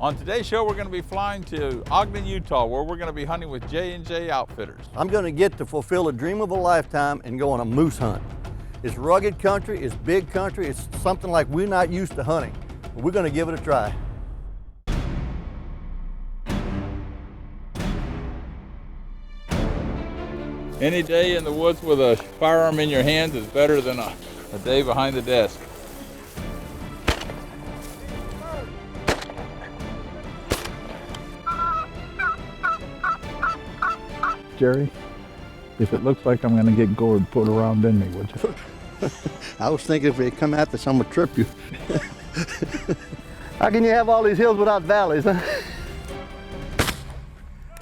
On today's show, we're going to be flying to Ogden, Utah, where we're going to be hunting with J&J Outfitters. I'm going to get to fulfill a dream of a lifetime and go on a moose hunt. It's rugged country, it's big country, it's something like we're not used to hunting. But we're going to give it a try. Any day in the woods with a firearm in your hand is better than a day behind the desk. Jerry, if it looks like I'm going to get gored, put a round in me, would you? I was thinking if they come after us, I'm going to trip you. How can you have all these hills without valleys, huh?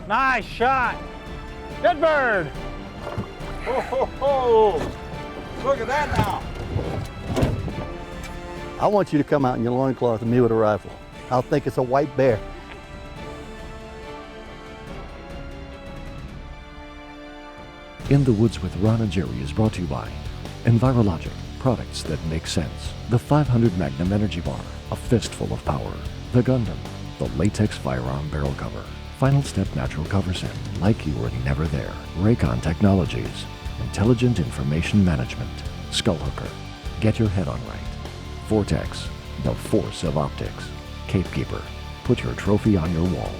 Nice shot. Good bird. Ho, ho, ho. Look at that now. I want you to come out in your loincloth and me with a rifle. I'll think it's a white bear. In the Woods with Ron and Jerry is brought to you by Envirologic, products that make sense. The 500 Magnum Energy Bar, a fistful of power. The Gundam, the latex firearm barrel cover. Final Step Natural Cover Set, like you were never there. Raycon Technologies, Intelligent Information Management. Skull Hooker, get your head on right. Vortex, the force of optics. Cape Keeper, put your trophy on your wall.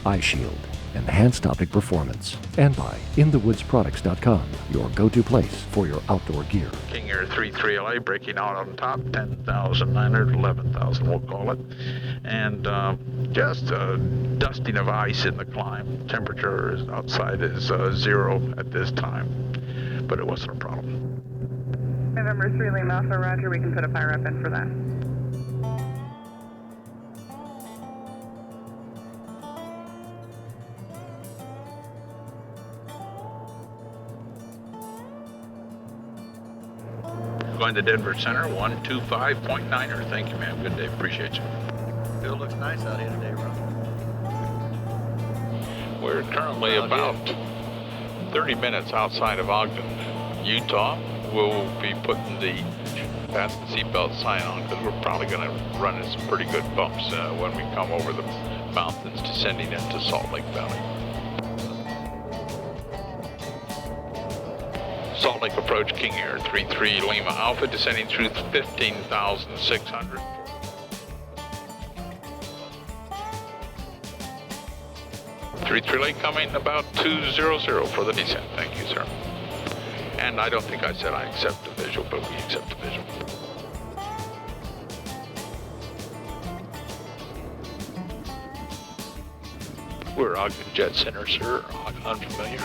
Eye Shield, enhanced optic performance. And by InTheWoodsProducts.com, your go-to place for your outdoor gear. King Air 33LA breaking out on top, 10,900, 11,000 we'll call it. And just a dusting of ice in the climb. Temperature outside is 0 at this time, but it wasn't a problem. November 3 Lima Alpha, roger, we can put a fire up in for that. Going to Denver Center, 125.9er. Thank you, ma'am. Good day. Appreciate you. Still looks nice out here today, Ron. We're currently about 30 minutes outside of Ogden, Utah. We'll be putting the fasten seatbelt sign on because we're probably going to run into some pretty good bumps when we come over the mountains descending into Salt Lake Valley. Salt Lake approach, King Air 33 Lima Alpha, descending through 15,600. Three Lake coming about 200 for the descent. Thank you, sir. And I don't think I said I accept the visual, but we accept the visual. We're Ogden Jet Center, sir. Unfamiliar.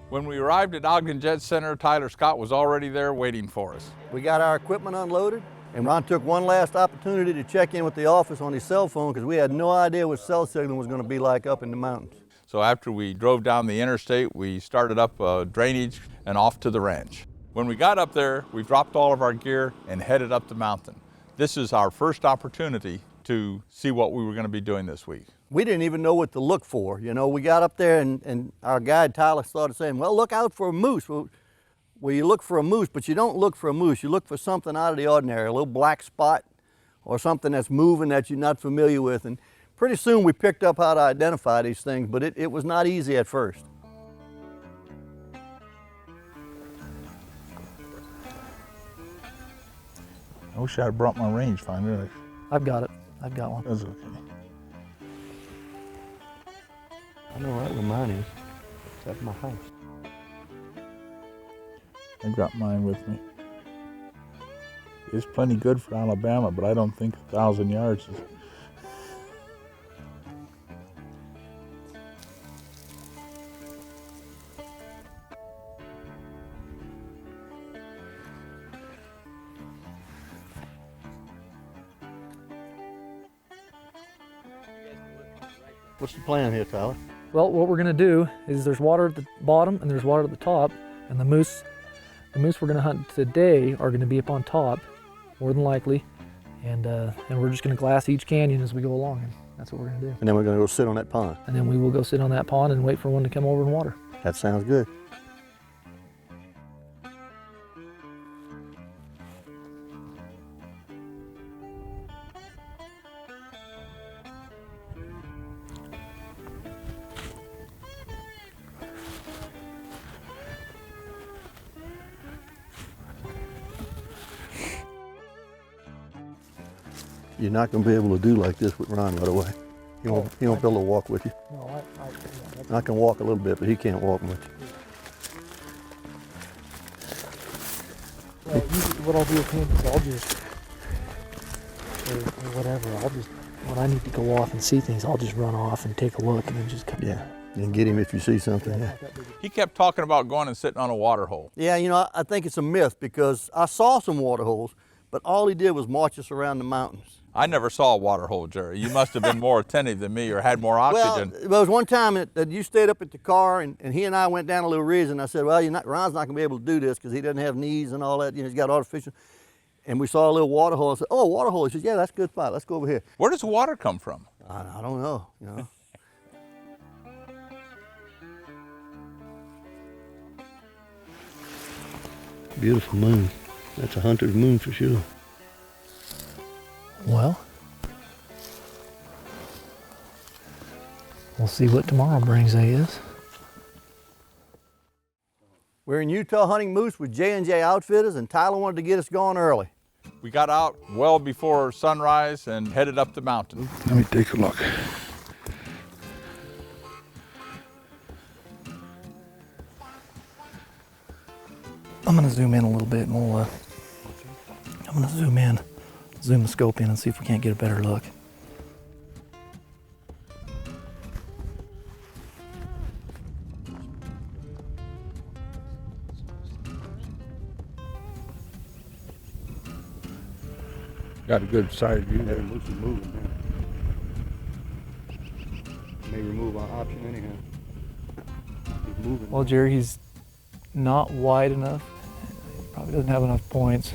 When we arrived at Ogden Jet Center, Tyler Scott was already there waiting for us. We got our equipment unloaded, and Ron took one last opportunity to check in with the office on his cell phone because we had no idea what cell signal was going to be like up in the mountains. So after we drove down the interstate, we started up drainage and off to the ranch. When we got up there, we dropped all of our gear and headed up the mountain. This is our first opportunity to see what we were going to be doing this week. We didn't even know what to look for. You know, we got up there and our guide Tyler started saying, well, look out for a moose. Well, you look for a moose, but you don't look for a moose. You look for something out of the ordinary, a little black spot or something that's moving that you're not familiar with. And pretty soon we picked up how to identify these things, but it was not easy at first. I wish I had brought my rangefinder. I've got it. I've got one. That's okay. I know right where mine is. It's at my house. I got mine with me. It's plenty good for Alabama, but I don't think 1,000 yards is. What's the plan here, Tyler? Well, what we're gonna do is there's water at the bottom and there's water at the top, and the moose we're gonna hunt today are gonna be up on top, more than likely, and we're just gonna glass each canyon as we go along, and that's what we're gonna do. And then we're gonna go sit on that pond. And then we will go sit on that pond and wait for one to come over and water. That sounds good. You're not going to be able to do like this with Ron right away. He won't be able to walk with you. No, I can walk a little bit, but he can't walk much. Well, usually what I'll do with him is I'll just, or whatever, when I need to go off and see things, I'll just run off and take a look and then just come back. And get him if you see something. Yeah. He kept talking about going and sitting on a water hole. Yeah, you know, I think it's a myth because I saw some water holes, but all he did was march us around the mountains. I never saw a water hole, Jerry. You must have been more attentive than me or had more oxygen. Well, there was one time that you stayed up at the car and he and I went down a little ridge and I said, well, Ron's not going to be able to do this because he doesn't have knees and all that. You know, he's got artificial. And we saw a little water hole. I said, oh, a water hole. He said, yeah, that's a good spot. Let's go over here. Where does the water come from? I don't know, you know. Beautiful moon. That's a hunter's moon for sure. Well, we'll see what tomorrow brings, I guess. We're in Utah hunting moose with J&J Outfitters, and Tyler wanted to get us going early. We got out well before sunrise and headed up the mountain. Let me take a look. I'm gonna zoom in a little bit and we'll, I'm gonna zoom the scope in and see if we can't get a better look. Got a good side view there. Moose is moving now. May remove our option anyhow. He's moving. Well, Jerry, he's not wide enough. He probably doesn't have enough points.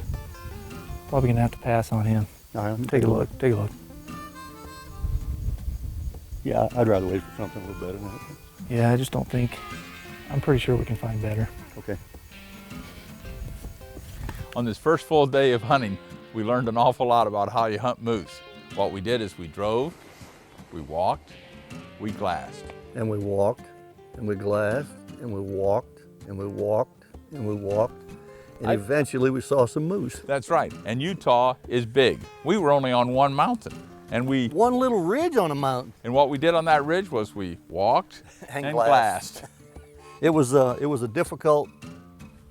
Probably gonna have to pass on him. All right, Take a look. Take a look. Yeah, I'd rather wait for something a little better than that. Yeah, I just don't think. I'm pretty sure we can find better. Okay. On this first full day of hunting, we learned an awful lot about how you hunt moose. What we did is we drove, we walked, we glassed. And we walked, and we glassed, and we walked, and we walked, and we walked, and eventually we saw some moose. That's right, and Utah is big. We were only on one mountain, and one little ridge on a mountain. And what we did on that ridge was we walked and glassed. It was a difficult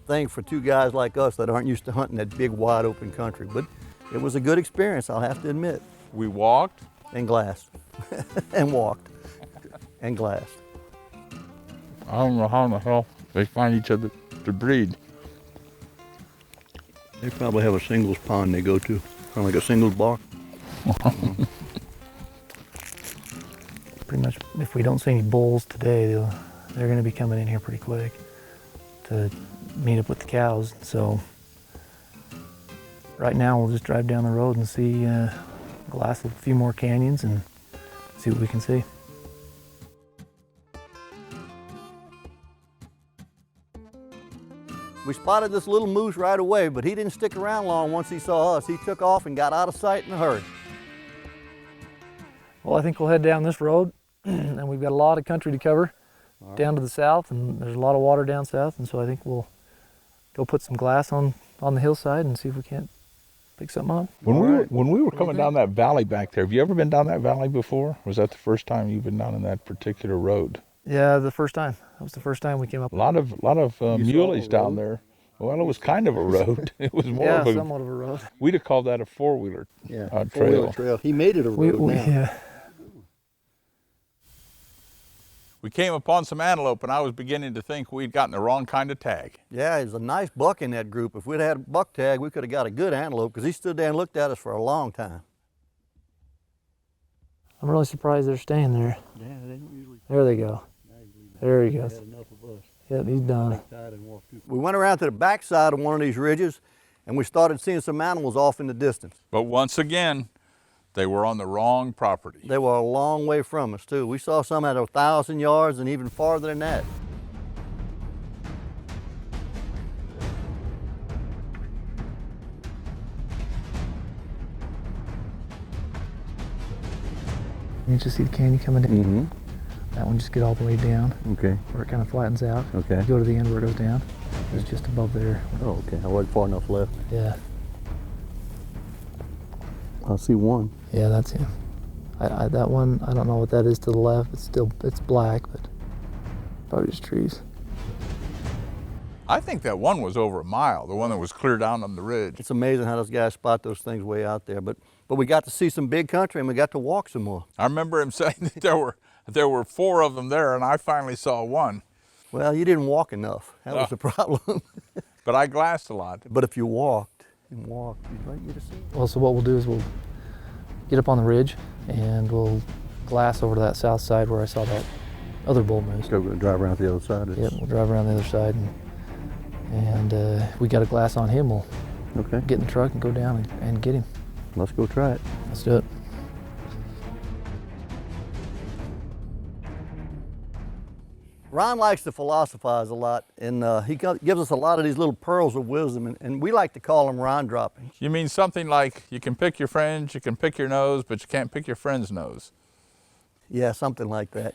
thing for two guys like us that aren't used to hunting that big, wide open country, but it was a good experience, I'll have to admit. We walked and glassed and walked and glassed. I don't know how in the hell they find each other to breed. They probably have a singles pond they go to, kind of like a singles bar. Pretty much, if we don't see any bulls today, they're going to be coming in here pretty quick to meet up with the cows. So right now we'll just drive down the road and see, glass a few more canyons and see what we can see. We spotted this little moose right away, but he didn't stick around long once he saw us. He took off and got out of sight in a hurry. Well, I think we'll head down this road and we've got a lot of country to cover down to the south, and there's a lot of water down south, and so I think we'll go put some glass on the hillside and see if we can't pick something up. When we were coming down that valley back there, have you ever been down that valley before? Was that the first time you've been down in that particular road? Yeah, the first time. That was the first time we came up. A lot of muleys down there. Well, it was kind of a road. It was more of a somewhat of a road. We'd have called that a four-wheeler four-wheeler trail. He made it a road now. Yeah. We came upon some antelope, and I was beginning to think we'd gotten the wrong kind of tag. Yeah, there's a nice buck in that group. If we'd had a buck tag, we could have got a good antelope because he stood there and looked at us for a long time. I'm really surprised they're staying there. Yeah, they don't usually. There they go. There he goes. Had enough of us. Yep, he's done. We went around to the backside of one of these ridges, and we started seeing some animals off in the distance. But once again, they were on the wrong property. They were a long way from us, too. We saw some at 1,000 yards and even farther than that. You just see the canyon coming down. Mm-hmm. That one just get all the way down. Okay. Where it kind of flattens out. Okay. You go to the end where it goes down. It's just above there. Oh, okay. I wasn't far enough left. Yeah. I see one. Yeah, that's him. That one, I don't know what that is to the left. It's black, but probably just trees. I think that one was over a mile, the one that was clear down on the ridge. It's amazing how those guys spot those things way out there. But we got to see some big country and we got to walk some more. I remember him saying that there were 4 of them there, and I finally saw one. Well, you didn't walk enough. That was the problem. But I glassed a lot. But if you walked and walked, you'd get to see. Well, so what we'll do is we'll get up on the ridge and we'll glass over to that south side where I saw that other bull moose. Go drive around to the other side. Yep, we'll drive around the other side and we got a glass on him. We'll get in the truck and go down and get him. Let's go try it. Let's do it. Ron likes to philosophize a lot, and he gives us a lot of these little pearls of wisdom, and we like to call them Ron droppings. You mean something like, you can pick your friends, you can pick your nose, but you can't pick your friend's nose. Yeah, something like that.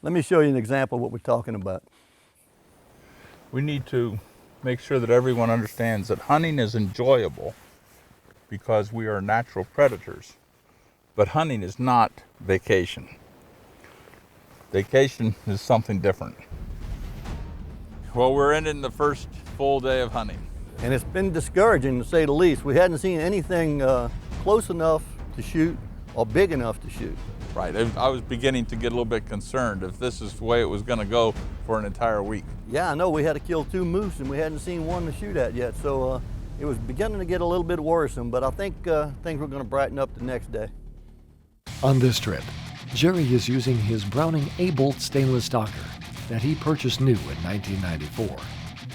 Let me show you an example of what we're talking about. We need to make sure that everyone understands that hunting is enjoyable because we are natural predators, but hunting is not vacation. Vacation is something different. Well, we're ending the first full day of hunting. And it's been discouraging, to say the least. We hadn't seen anything close enough to shoot or big enough to shoot. Right, I was beginning to get a little bit concerned if this is the way it was gonna go for an entire week. Yeah, I know we had to kill 2 moose and we hadn't seen one to shoot at yet, so it was beginning to get a little bit worrisome, but I think things were gonna brighten up the next day. On this trip, Jerry is using his Browning A-Bolt stainless stocker that he purchased new in 1994.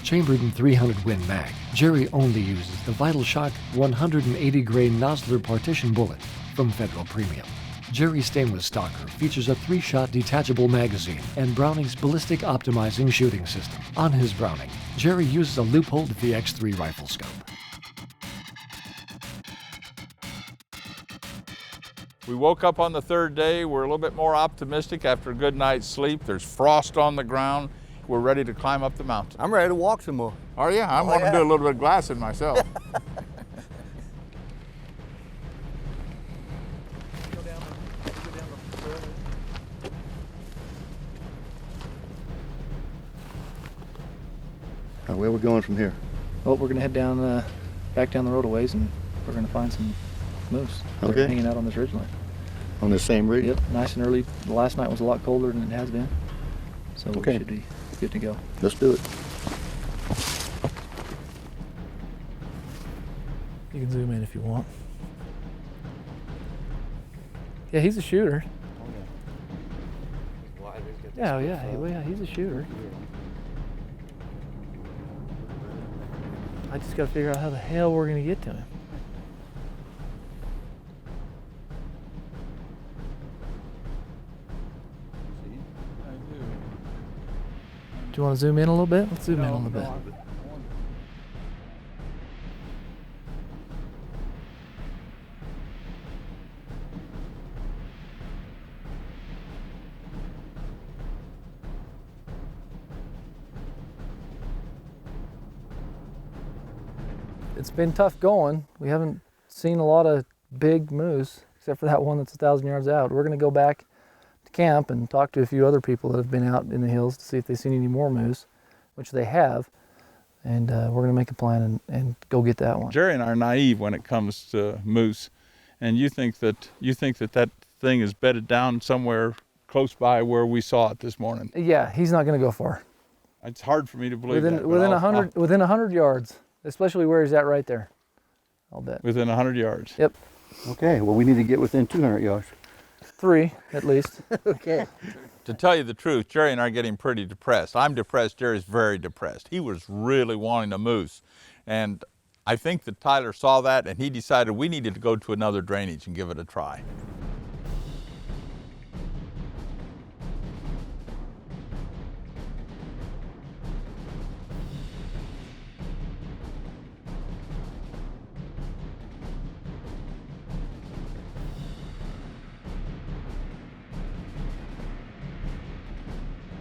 Chambered in 300 Win Mag, Jerry only uses the Vital Shock 180 grain Nosler partition bullet from Federal Premium. Jerry's stainless stocker features a 3-shot detachable magazine and Browning's ballistic optimizing shooting system. On his Browning, Jerry uses a Leupold VX3 rifle scope. We woke up on the 3rd day. We're a little bit more optimistic after a good night's sleep. There's frost on the ground. We're ready to climb up the mountain. I'm ready to walk some more. Oh yeah, I want to do a little bit of glassing myself. Where are we going from here? Well, we're gonna head down, back down the road a ways, and we're gonna find some moose. They're Okay. hanging out on this ridgeline. On the same ridge? Yep, nice and early. The last night was a lot colder than it has been, so we Okay. should be good to go. Let's do it. You can zoom in if you want. Yeah, he's a shooter. Yeah, yeah, he's a shooter. I just gotta figure out how the hell we're gonna get to him. Do you want to zoom in a little bit? Let's zoom in a little bit. It's been tough going. We haven't seen a lot of big moose, except for that one that's 1,000 yards out. We're gonna go back to camp and talk to a few other people that have been out in the hills to see if they've seen any more moose, which they have. And we're gonna make a plan and go get that one. Jerry and I are naive when it comes to moose, and you think that that thing is bedded down somewhere close by where we saw it this morning. Yeah, he's not gonna go far. It's hard for me to believe that. but Within I'll- 100 yards, especially where he's at right there. I'll bet. Within 100 yards. Yep, Okay, well, we need to get within 200 yards. 3 at least. Okay. To tell you the truth, Jerry and I are getting pretty depressed. I'm depressed, Jerry's very depressed. He was really wanting a moose. And I think that Tyler saw that and he decided we needed to go to another drainage and give it a try.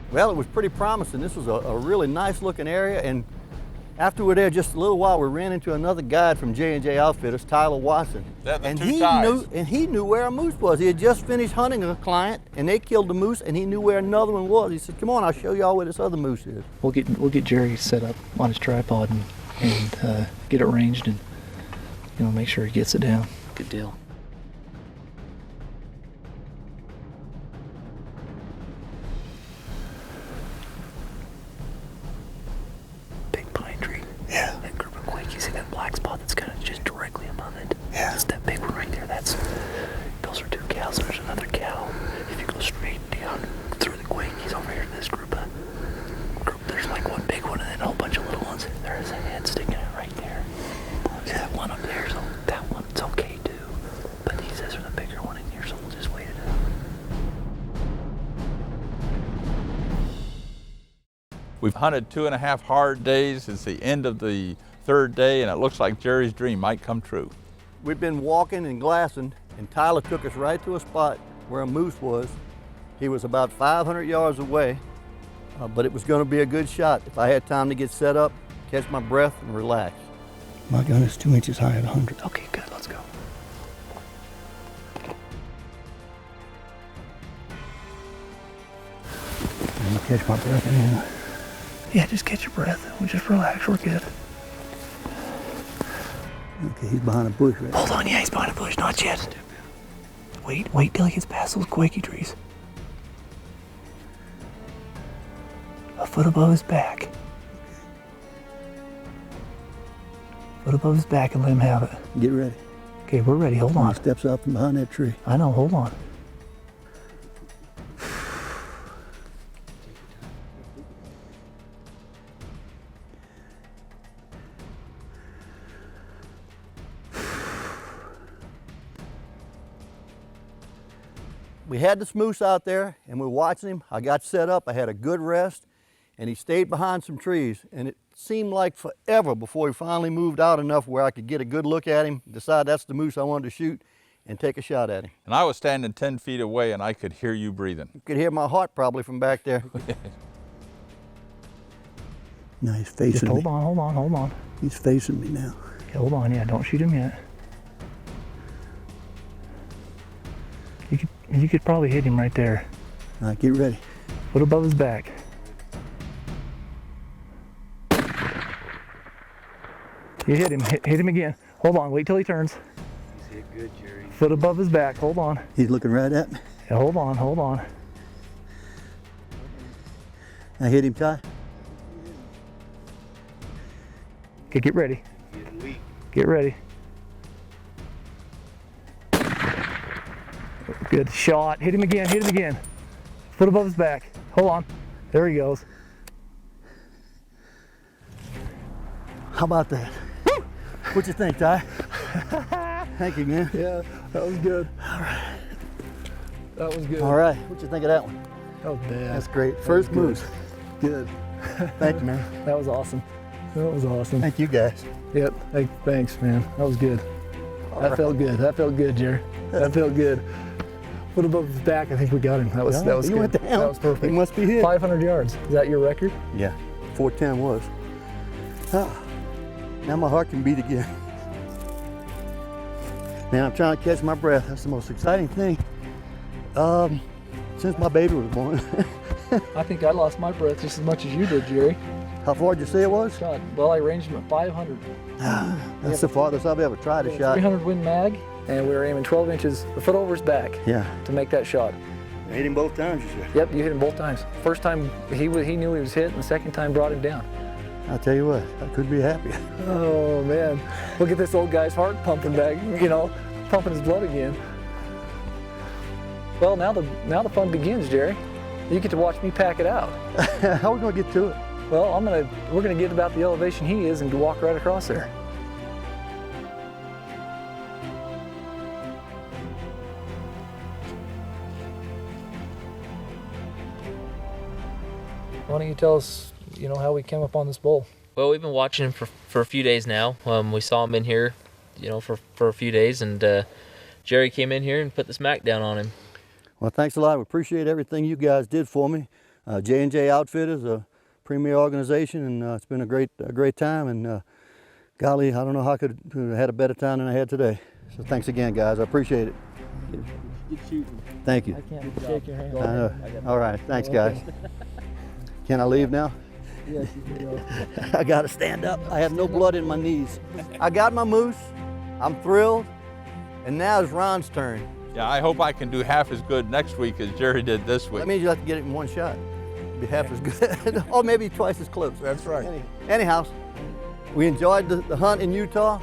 Well, it was pretty promising. This was a really nice looking area, and After we were there just a little while, we ran into another guide from J&J Outfitters, Tyler Watson. That the and two ties. he knew where a moose was. He had just finished hunting a client, and they killed the moose, and he knew where another one was. He said, "Come on, I'll show y'all where this other moose is." We'll get Jerry set up on his tripod and get it ranged and make sure he gets it down. Good deal. Big pine tree. Yeah. That group of quake, you see that black spot that's kind of just directly above it? Yeah. It's that big one right there. Those are two cows. There's another cow. If you go straight down through the quake, he's over here in this group. There's like one big one and then a whole bunch of little ones. There is a head sticking out right there. See that one up there? So that one's okay too. But he says there's a bigger one in here, so we'll just wait it out. We've hunted 2.5 hard days. It's the end of the 3rd day, and it looks like Jerry's dream might come true. We've been walking and glassing, and Tyler took us right to a spot where a moose was. He was about 500 yards away, but it was going to be a good shot if I had time to get set up, catch my breath, and relax. My gun is 2 inches high at 100. Okay, good. Let's go. Let me catch my breath in. Yeah, just catch your breath. We just relax. We're good. Okay, he's behind a bush right now. Hold on. Yeah, he's behind a bush. Not yet. Wait till he gets past those quakey trees. A foot above his back. Foot above his back and let him have it. Get ready. Okay, we're ready. Hold He on. steps up from behind that tree. I know. Hold on. We had this moose out there, and we were watching him. I got set up. I had a good rest, and he stayed behind some trees. And it seemed like forever before he finally moved out enough where I could get a good look at him, decide that's the moose I wanted to shoot, and take a shot at him. And I was standing 10 feet away, and I could hear you breathing. You could hear my heart probably from back there. Now he's Just facing me. hold on. He's facing me now. Okay, hold on. Yeah, don't shoot him yet. You could probably hit him right there. All right, get ready. Foot above his back. You hit him. Hit him again. Hold on. Wait till he turns. He's hit good, Jerry. Foot above his back. Hold on. He's looking right at me. Yeah, hold on. I hit him, Ty. Okay, get ready. Get ready. Good shot. Hit him again. Foot above his back. Hold on. There he goes. How about that? Woo! What you think, Ty? Thank you, man. Yeah, that was good. All right. That was good. All right, what you think of that one? That was bad. That's great. First good. moose. Good. Thank you, man. That was awesome. Thank you, guys. Yep. Hey, thanks, man. That was good. Felt good. That felt good, Jerry. That felt good. Foot above his back, I think we got him. That was He good. went down. That was perfect. He must be hit. 500 yards. Is that your record? Yeah, 410 was. Ah, now my heart can beat again. Man, I'm trying to catch my breath. That's the most exciting thing since my baby was born. I think I lost my breath just as much as you did, Jerry. How far did you say it was? God, well, I ranged him at 500. That's the farthest I've ever tried a shot. 300 Win Mag, and we were aiming 12 inches, a foot over his back Yeah. to make that shot. I hit him both times, you said. Yep, you hit him both times. First time he knew he was hit, and the second time brought him down. I'll tell you what, I couldn't be happier. Oh man, look at this old guy's heart pumping back, pumping his blood again. Well, now the fun begins, Jerry. You get to watch me pack it out. How are we gonna get to it? Well, we're gonna get about the elevation he is and walk right across there. Why don't you tell us, how we came up on this bull? Well, we've been watching him for a few days now. We saw him in here, for a few days, and Jerry came in here and put the smack down on him. Well, thanks a lot. We appreciate everything you guys did for me. J&J Outfitters, premier organization, and it's been a great time. And golly, I don't know how I could have had a better time than I had today. So thanks again, guys. I appreciate it. Good shooting. Thank you. I can't shake your hand. I know. All right, thanks, guys. Can I leave now? Yes, you can go. I gotta stand up. I have no blood in my knees. I got my moose. I'm thrilled. And now it's Ron's turn. Yeah, I hope I can do half as good next week as Jerry did this week. That means you have to get it in one shot. Be half as good, or maybe twice as close. That's right. Anyhow, we enjoyed the hunt in Utah.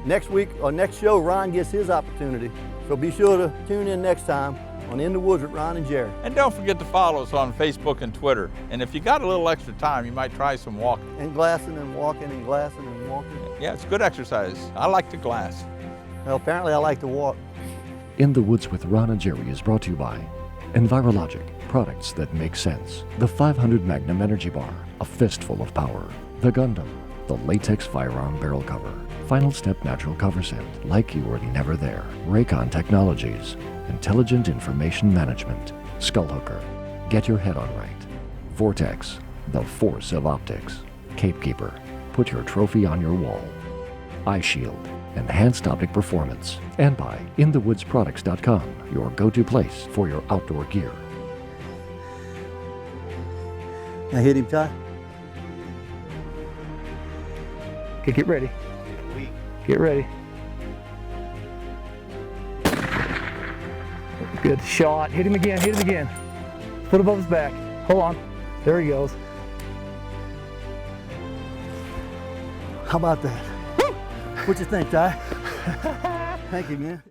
Next week or next show, Ron gets his opportunity. So be sure to tune in next time on In the Woods with Ron and Jerry. And don't forget to follow us on Facebook and Twitter. And if you got a little extra time, you might try some walking. And glassing and walking and glassing and walking. Yeah, it's good exercise. I like to glass. Well, apparently I like to walk. In the Woods with Ron and Jerry is brought to you by Envirologic, products that make sense. The 500 Magnum Energy Bar, a fistful of power. The Gundam, the latex firearm barrel cover. Final Step Natural Cover Scent, like you were never there. Raycon Technologies, Intelligent Information Management. Skullhooker, get your head on right. Vortex, the force of optics. Cape Keeper, put your trophy on your wall. Eye Shield, enhanced optic performance. And by InTheWoodsProducts.com, your go-to place for your outdoor gear. I hit him, Ty. Okay, get ready. Get ready. Good shot. Hit him again, hit him again. Foot above his back. Hold on. There he goes. How about that? What you think, Ty? Thank you, man.